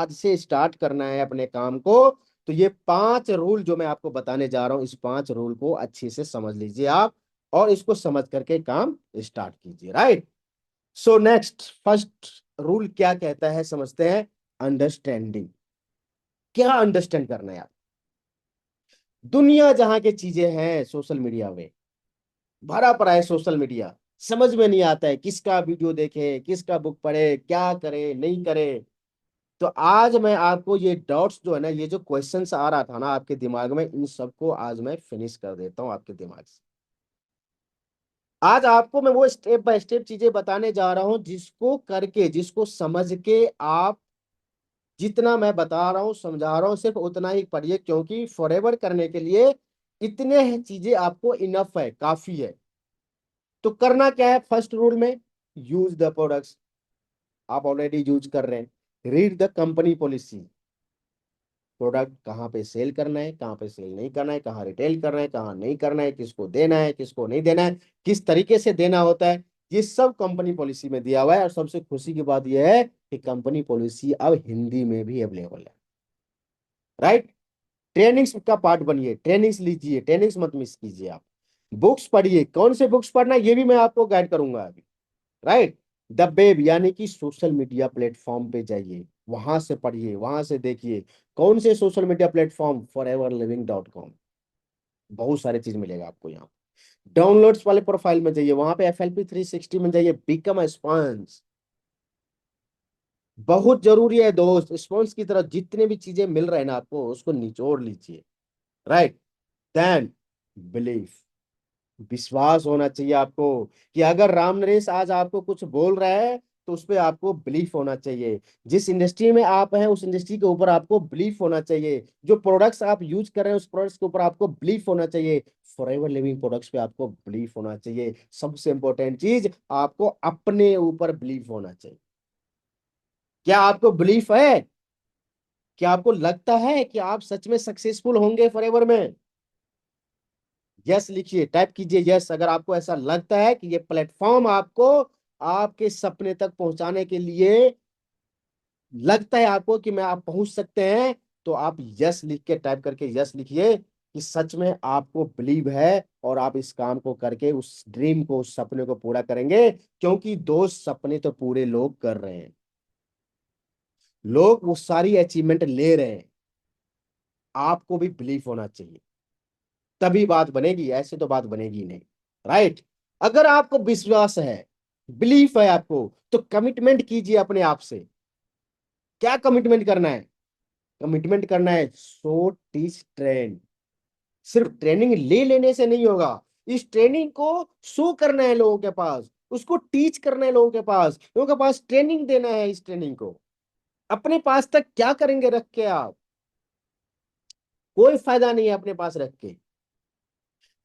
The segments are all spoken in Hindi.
आज से स्टार्ट करना है अपने काम को, तो ये 5 रूल जो मैं आपको बताने जा रहा हूं, इस 5 रूल को अच्छे से समझ लीजिए आप, और इसको समझ करके काम स्टार्ट कीजिए। Right. So next, first rule क्या कहता है समझते हैं। अंडरस्टैंडिंग। क्या अंडरस्टैंड करना है आप? दुनिया जहां के चीजें हैं सोशल मीडिया में, भरा पड़ा है सोशल मीडिया, समझ में नहीं आता है किसका वीडियो देखे, किसका बुक पढ़े, क्या करे नहीं करे। तो आज मैं आपको ये डाउट्स जो है ना, ये जो क्वेश्चंस आ रहा था ना आपके दिमाग में, इन सबको आज मैं फिनिश कर देता हूं आपके दिमाग से। आज आपको मैं वो स्टेप बाय स्टेप चीजें बताने जा रहा हूं, जिसको करके, जिसको समझ के आप, जितना मैं बता रहा हूं समझा रहा हूं सिर्फ उतना ही पढ़िए, क्योंकि फॉरएवर करने के लिए इतने चीजें आपको इनफ है, काफी है। तो करना क्या है फर्स्ट रूल में, यूज द प्रोडक्ट्स। आप ऑलरेडी यूज कर रहे हैं। Read the company policy. Product कहाँ पे सेल करना है, कहाँ पे सेल नहीं करना है, कहाँ रिटेल करना है, कहाँ नहीं करना है, किसको देना है, किसको नहीं देना है, किस तरीके से देना होता है, ये सब कंपनी पॉलिसी में दिया हुआ है। और सबसे खुशी की बात यह है कि कंपनी पॉलिसी अब हिंदी में भी अवेलेबल है। राइट। ट्रेनिंग्स का पार्ट बनिए, ट्रेनिंग्स लीजिए, ट्रेनिंग्स मत मिस कीजिए आप। बुक्स पढ़िए, कौन से बुक्स पढ़ना है ये भी मैं आपको गाइड करूंगा अभी। राइट। द वेब यानी कि सोशल मीडिया प्लेटफॉर्म पे जाइए, वहां से पढ़िए, वहां से देखिए। कौन से सोशल मीडिया प्लेटफॉर्म, foreverliving.com। बहुत सारे चीज मिलेगा आपको यहाँ। डाउनलोड्स वाले प्रोफाइल में जाइए, वहां पे FLP 360 में जाइए, बिकम अ स्पॉन्ज। बहुत जरूरी है दोस्त, स्पॉन्ज की तरह जितने भी चीजें मिल रहे हैं ना आपको, उसको निचोड़ लीजिए। राइट। Then believe. विश्वास होना चाहिए आपको, कि अगर राम नरेश आज आपको कुछ बोल रहा है तो उस पर आपको बिलीफ होना चाहिए। जिस इंडस्ट्री में आप हैं उस इंडस्ट्री के ऊपर आपको बिलीफ होना चाहिए। जो प्रोडक्ट्स आप यूज कर रहे हैं उस प्रोडक्ट्स के ऊपर आपको बिलीफ होना चाहिए। फॉरएवर लिविंग प्रोडक्ट्स पे आपको बिलीफ होना चाहिए। सबसे इंपॉर्टेंट चीज, आपको अपने ऊपर बिलीफ होना चाहिए। क्या आपको बिलीफ है? क्या आपको लगता है कि आप सच में सक्सेसफुल होंगे फॉरएवर में? यस लिखिए, टाइप कीजिए यस, अगर आपको ऐसा लगता है कि ये प्लेटफॉर्म आपको आपके सपने तक पहुंचाने के लिए, लगता है आपको कि मैं आप पहुंच सकते हैं, तो आप यस लिख के, टाइप करके यस लिखिए कि सच में आपको बिलीव है और आप इस काम को करके उस ड्रीम को, उस सपने को पूरा करेंगे। क्योंकि दोस्त, सपने तो पूरे लोग कर रहे हैं, लोग वो सारी अचीवमेंट ले रहे हैं। आपको भी बिलीव होना चाहिए, तभी बात बनेगी, ऐसे तो बात बनेगी नहीं। राइट। अगर आपको विश्वास है, बिलीफ है आपको, तो कमिटमेंट कीजिए अपने आप से। क्या कमिटमेंट करना है? कमिटमेंट करना है सो टीच ट्रेन। सिर्फ ट्रेनिंग ले लेने से नहीं होगा, इस ट्रेनिंग को शो करना है लोगों के पास, उसको टीच करना है लोगों के पास, लोगों के पास ट्रेनिंग देना है। इस ट्रेनिंग को अपने पास तक क्या करेंगे रख के आप? कोई फायदा नहीं है अपने पास रख के।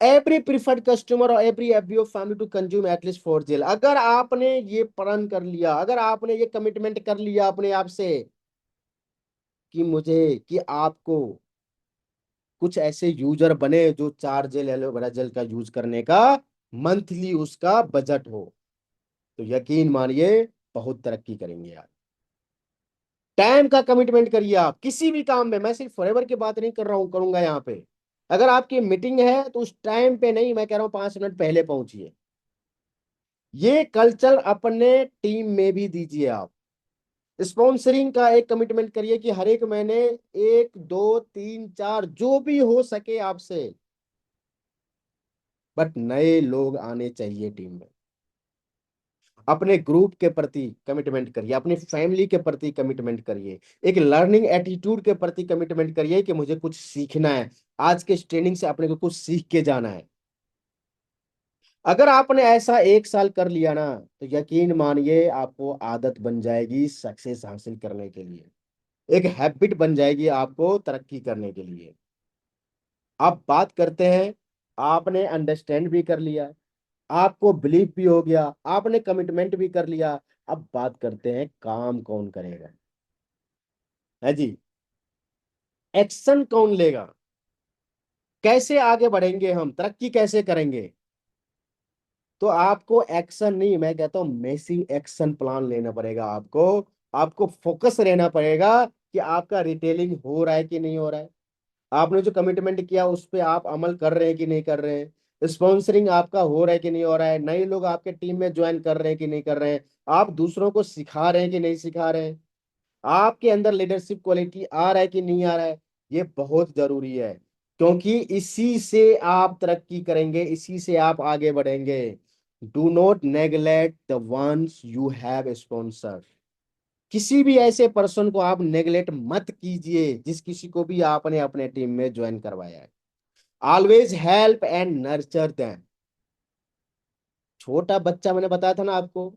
एवरी प्रीफर्ड कस्टमर और every FBO family to consume at least 4 gel. अगर आपने ये प्रण कर लिया, अगर आपने ये कमिटमेंट कर लिया अपने आप से कि मुझे, कि आपको कुछ ऐसे यूजर बने जो 4 जेल एलोवेरा जेल का यूज करने का मंथली उसका बजट हो, तो यकीन मानिए बहुत तरक्की करेंगे यार। टाइम का कमिटमेंट करिए आप किसी भी काम में। मैं सिर्फ फॉरएवर की बात नहीं कर रहा हूं, करूंगा यहाँ पे। अगर आपकी मीटिंग है तो उस टाइम पे नहीं, मैं कह रहा हूं 5 मिनट पहले पहुंचिए। ये कल्चर अपने टीम में भी दीजिए आप। स्पॉन्सरिंग का एक कमिटमेंट करिए कि हर एक महीने 1 2 3 4 जो भी हो सके आपसे, बट नए लोग आने चाहिए टीम में। अपने ग्रुप के प्रति कमिटमेंट करिए, अपनी फैमिली के प्रति कमिटमेंट करिए, एक लर्निंग एटीट्यूड के प्रति कमिटमेंट करिए कि मुझे कुछ सीखना है, आज के ट्रेनिंग से अपने को कुछ सीख के जाना है। अगर आपने ऐसा 1 साल कर लिया ना, तो यकीन मानिए आपको आदत बन जाएगी सक्सेस हासिल करने के लिए, एक हैबिट बन जाएगी आपको तरक्की करने के लिए। आप बात करते हैं, आपने अंडरस्टैंड भी कर लिया, आपको बिलीव भी हो गया, आपने कमिटमेंट भी कर लिया। अब बात करते हैं काम कौन करेगा, है जी। एक्शन कौन लेगा? कैसे आगे बढ़ेंगे हम, तरक्की कैसे करेंगे? तो आपको एक्शन नहीं, मैं कहता हूं मैसिव एक्शन प्लान लेना पड़ेगा आपको। आपको फोकस रहना पड़ेगा कि आपका रिटेलिंग हो रहा है कि नहीं हो रहा है, आपने जो कमिटमेंट किया उस पे आप अमल कर रहे हैं कि नहीं कर रहे हैं, स्पॉन्सरिंग आपका हो रहा है कि नहीं हो रहा है, नए लोग आपके टीम में ज्वाइन कर रहे हैं कि नहीं कर रहे हैं, आप दूसरों को सिखा रहे हैं कि नहीं सिखा रहे हैं, आपके अंदर लीडरशिप क्वालिटी आ रहा है कि नहीं आ रहा है। ये बहुत जरूरी है, क्योंकि इसी से आप तरक्की करेंगे, इसी से आप आगे बढ़ेंगे। Do not neglect the ones you have sponsor. किसी भी ऐसे पर्सन को आप नेग्लेक्ट मत कीजिए जिस किसी को भी आपने अपने टीम में ज्वाइन करवाया है। Always help and nurture them. छोटा बच्चा, मैंने बताया था ना आपको,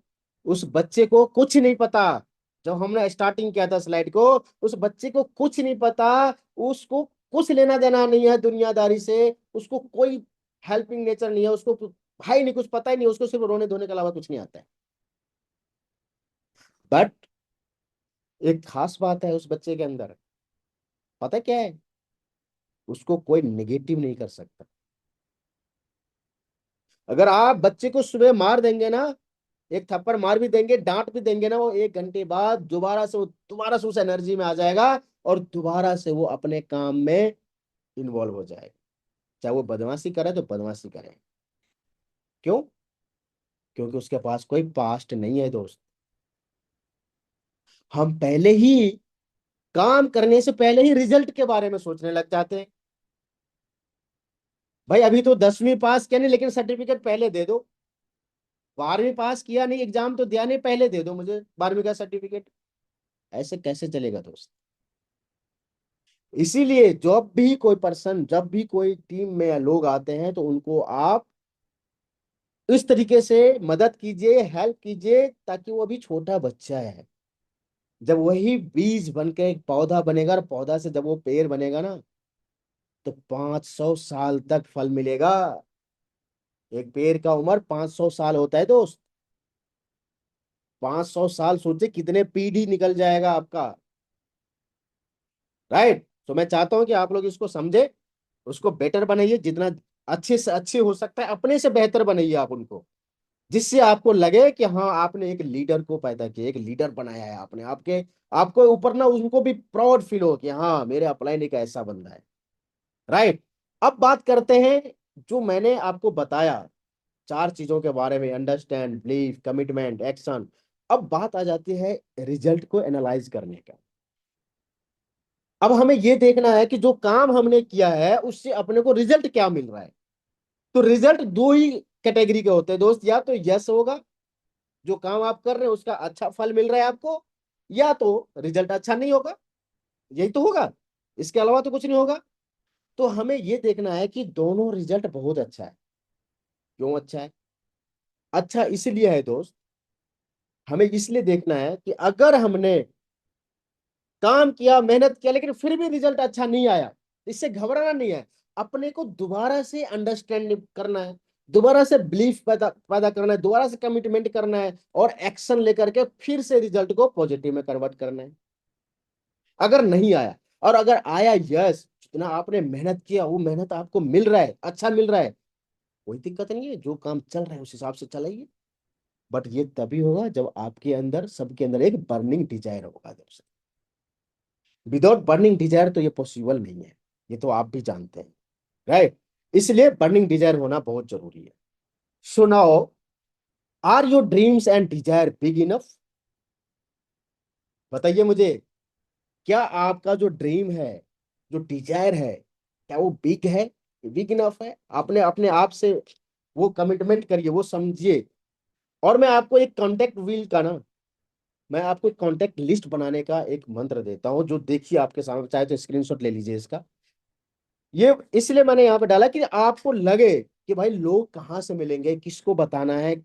उस बच्चे को कुछ नहीं पता। जब हमने स्टार्टिंग किया था स्लाइड को, उस बच्चे को कुछ नहीं पता, उसको कुछ लेना देना नहीं है दुनियादारी से, उसको कोई हेल्पिंग नेचर नहीं है, उसको भाई नहीं, कुछ पता ही नहीं, उसको सिर्फ रोने धोने के अलावा कुछ नहीं आता है। बट एक खास बात है उस बच्चे के अंदर, पता है क्या है? उसको कोई नेगेटिव नहीं कर सकता। अगर आप बच्चे को सुबह मार देंगे ना, एक थप्पड़ मार भी देंगे, डांट भी देंगे ना, वो 1 घंटे बाद दोबारा से उस एनर्जी में आ जाएगा और दोबारा से वो अपने काम में इन्वॉल्व हो जाएगा। चाहे वो बदमाशी करे तो बदमाशी करे। क्यों? क्योंकि उसके पास कोई पास्ट नहीं है दोस्त। हम पहले ही काम करने से पहले ही रिजल्ट के बारे में सोचने लग जाते हैं। भाई अभी तो 10वीं पास किया नहीं, लेकिन सर्टिफिकेट पहले दे दो। 12वीं पास किया नहीं, एग्जाम तो दिया नहीं, पहले दे दो मुझे 12वीं का सर्टिफिकेट। ऐसे कैसे चलेगा दोस्त? इसीलिए जब भी कोई टीम में लोग आते हैं तो उनको आप इस तरीके से मदद कीजिए, हेल्प कीजिए, ताकि वो अभी छोटा बच्चा है। जब वही बीज बन के एक पौधा बनेगा और पौधा से जब वो पेड़ बनेगा ना, तो 500 साल तक फल मिलेगा। एक पेड़ का उम्र 500 साल होता है दोस्त। 500 साल सोचे कितने पीढ़ी निकल जाएगा आपका। राइट? तो मैं चाहता हूं कि आप लोग इसको समझे, उसको बेटर बनाइए, जितना अच्छे से अच्छे हो सकता है अपने से बेहतर बनाइए आप उनको, जिससे आपको लगे कि हाँ आपने एक लीडर को पैदा किया, एक लीडर बनाया है आपने, आपके आपको ऊपर ना उनको भी प्राउड फील हो कि हाँ मेरे अपलाइन एक ऐसा बंदा है। राइट? अब बात करते हैं, जो मैंने आपको बताया 4 चीजों के बारे में, अंडरस्टैंड, बिलीव, कमिटमेंट, एक्शन। अब बात आ जाती है रिजल्ट को एनालाइज करने का। अब हमें यह देखना है कि जो काम हमने किया है उससे अपने को रिजल्ट क्या मिल रहा है। तो रिजल्ट दो ही कैटेगरी के होते हैं दोस्त, या तो यस होगा, जो काम आप कर रहे हैं उसका अच्छा फल मिल रहा है आपको, या तो रिजल्ट अच्छा नहीं होगा। यही तो होगा, इसके अलावा तो कुछ नहीं होगा। तो हमें यह देखना है कि दोनों रिजल्ट बहुत अच्छा है। क्यों अच्छा है? अच्छा इसलिए है दोस्त, हमें इसलिए देखना है कि अगर हमने काम किया, मेहनत किया, लेकिन फिर भी रिजल्ट अच्छा नहीं आया, इससे घबराना नहीं है। अपने को दोबारा से अंडरस्टैंड करना है, दोबारा से बिलीफ पैदा पैदा करना है, दोबारा से कमिटमेंट करना है, और एक्शन लेकर के फिर से रिजल्ट को पॉजिटिव में कन्वर्ट करना है। अगर नहीं आया, और अगर आया यस, जितना आपने मेहनत किया वो मेहनत आपको मिल रहा है, अच्छा मिल रहा है, कोई दिक्कत नहीं है, जो काम चल रहा है उस हिसाब से चलाइए। बट ये तभी होगा जब आपके अंदर, सबके अंदर एक बर्निंग डिजायर होगा दोस्त। विदाउट बर्निंग डिजायर तो ये पॉसिबल नहीं है, ये तो आप भी जानते हैं। राइट? इसलिए बर्निंग डिजायर होना बहुत जरूरी है। So now, are your dreams and desire big enough? बताइए मुझे, क्या आपका जो ड्रीम है, जो डिजायर है, क्या वो बिग है, बिग इनफ है? आपने अपने आप से वो कमिटमेंट करिए, वो समझिए। और मैं आपको एक कॉन्टेक्ट व्हील का ना, मैं आपको एक कॉन्टेक्ट लिस्ट बनाने का एक मंत्र देता हूं, जो देखिए आपके सामने, चाहे तो स्क्रीनशॉट ले लीजिए इसका। ये इसलिए मैंने यहाँ पे डाला कि आपको लगे कि भाई लोग कहाँ से मिलेंगे, किसको बताना है,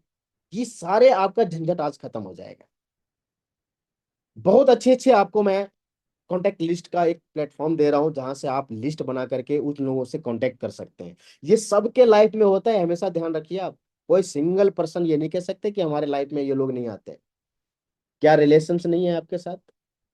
ये सारे आपका झंझट आज खत्म हो जाएगा। बहुत अच्छे अच्छे आपको मैं कॉन्टेक्ट लिस्ट का एक प्लेटफॉर्म दे रहा हूं, जहां से आप लिस्ट बना करके उन लोगों से कॉन्टेक्ट कर सकते हैं। ये सबके लाइफ में होता है, हमेशा ध्यान रखिए आप। कोई सिंगल पर्सन ये नहीं कह सकते कि हमारे लाइफ में ये लोग नहीं आते। क्या रिलेशंस नहीं है आपके साथ?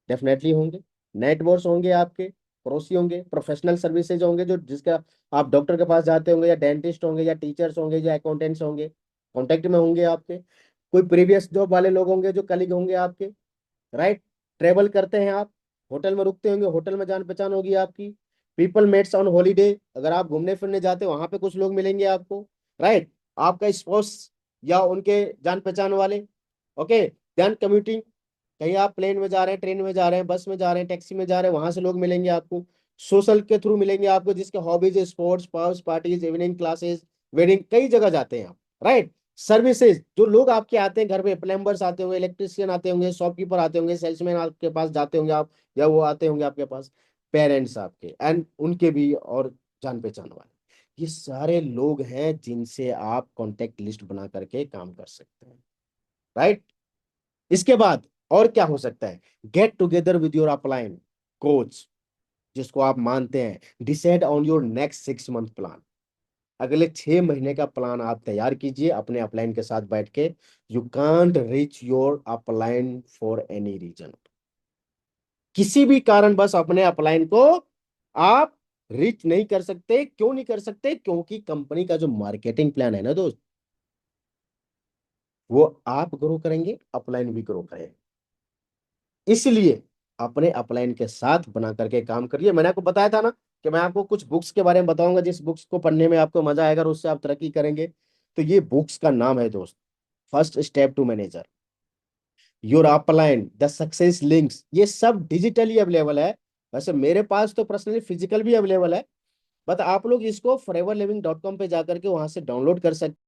डेफिनेटली होंगे। नेटवर्क्स होंगे आपके, पड़ोसी होंगे, प्रोफेशनल सर्विसेज होंगे, जो जिसका आप डॉक्टर के पास जाते होंगे, या डेंटिस्ट होंगे, या टीचर्स होंगे, या अकाउंटेंट्स होंगे, कॉन्टेक्ट में होंगे आपके। कोई प्रीवियस जॉब वाले लोग होंगे जो कलीग होंगे आपके। राइट? ट्रेवल करते हैं आप, होटल में रुकते होंगे, होटल में जान पहचान होगी आपकी। पीपल मेट्स ऑन हॉलीडे, अगर आप घूमने फिरने जाते हो वहां पे कुछ लोग मिलेंगे आपको, राइट। आपका स्पोर्ट्स या उनके जान पहचान वाले। ओके, देन कम्यूटिंग, कहीं आप प्लेन में जा रहे हैं, ट्रेन में जा रहे हैं, बस में जा रहे हैं, टैक्सी में जा रहे हैं, वहां से लोग मिलेंगे आपको। सोशल के थ्रू मिलेंगे आपको, जिसके hobbies, sports, pubs, parties, evening classes, wedding, कई जगह जाते हैं आप, राइट। सर्विसेज, जो लोग आपके आते हैं घर पे, प्लम्बर्स आते होंगे, इलेक्ट्रिशियन आते होंगे, शॉपकीपर आते होंगे, सेल्समैन आपके पास जाते होंगे आप, या वो आते होंगे आपके पास, पेरेंट्स आपके एंड उनके भी, और जान पहचान वाले, ये सारे लोग हैं जिनसे आप कॉन्टेक्ट लिस्ट बना करके काम कर सकते हैं, राइट। इसके बाद और क्या हो सकता है? Get together with your upline coach, जिसको आप मानते हैं, decide on your next 6 month plan. अगले 6 महीने का प्लान आप तैयार कीजिए अपने अपलाइन के साथ बैठ के। You can't reach your upline for any reason, किसी भी कारण बस अपने अपलाइन को आप रीच नहीं कर सकते। क्यों नहीं कर सकते? क्योंकि कंपनी का जो मार्केटिंग प्लान है ना दोस्त, वो आप ग्रो करेंगे, अपलाइन भी ग्रो करेंगे। इसलिए अपने अपलाइन के साथ बना करके काम करिए। मैंने आपको बताया था ना कि मैं आपको कुछ बुक्स के बारे में बताऊंगा, जिस बुक्स को पढ़ने में आपको मजा आएगा और उससे आप तरक्की करेंगे। तो ये बुक्स का नाम है दोस्त, first step to manager, your upline, the success links. ये सब डिजिटली अवेलेबल है। वैसे मेरे पास तो पर्सनली फिजिकल भी अवेलेबल है, बट आप लोग इसको foreverliving.com पे जाकर के वहां से डाउनलोड कर सकते